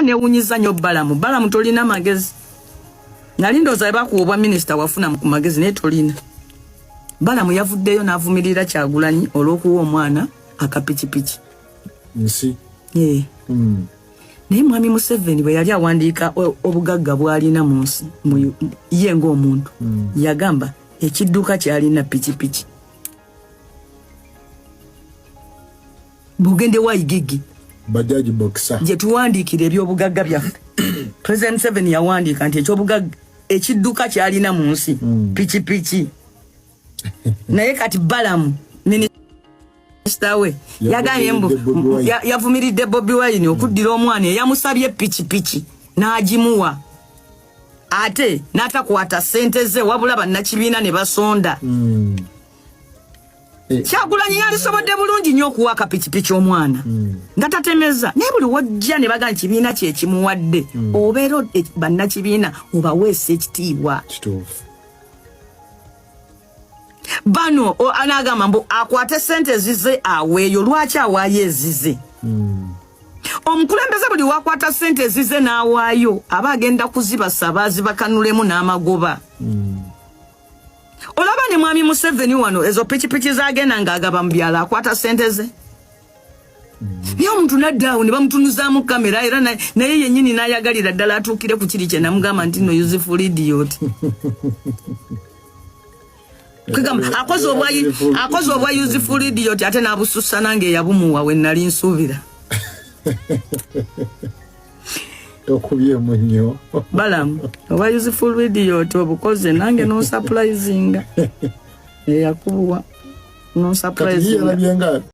newunyiza nnyo Balamu tolina magezi. Nali ndowooza bakuwa minisita wafuna ku magezi naye tolina. Balamu yavuddeyo n'avumirira Kyagulanyi olw'okuwa omwana akapikipiki. Nsi. Naye Mwami Museveni bwe yali awandiika obugagga bw'alina mu nsi ye ng'omuntu yagamba ekidduka kyalina pikipiki. Bugende wa Igigi bajaji boxer je tuwandiikira ebyobugagga byaffe. President Museveni yawandiika nti ekyobugagga ekidduka kyalina mu nsi pikipiki. Naye kati Balamu minisita we yavumiridde Bobi Wine okuddira omwana eyamusabye pikipiki n'agimuwa ate n'atakwata ssente ze wabula bannakibiina ne basonda. Kyagulanyi yalisobodde bulungi nnyo okuwa akapikipiki omwana nga tatemeza naye buli wojja ne bagamba kibiina kye kimuwadde obeera bannakibiina obaweesa ekitiibwa. Bano anagamba mbu akwate ssente zize aweeyo lwaki awaayo ezize. Omukulembeze buli wakwata ssente zize n'awaayo aba agenda kuzibasaba zibakanulemu n'amagoba. Olaba ne Mwami Museveni wano ezo pikipiki zagenda ng'agaba mu byalo akwata ssente ze. Niyo omuntu naddaawo ne bamutunuzaamu kamera era naye yennyini n'ayagalira ddala atuukire ku kiri kye namugamba nti no useful idiot. Akoze obwa useful idiot ate n'abusussa nange yabumuwa we nali nsuubira. Okubyemu nnyo. Balamu obwa useful idiot obukoze nange no surprisinga. Yakubuwa no surprising.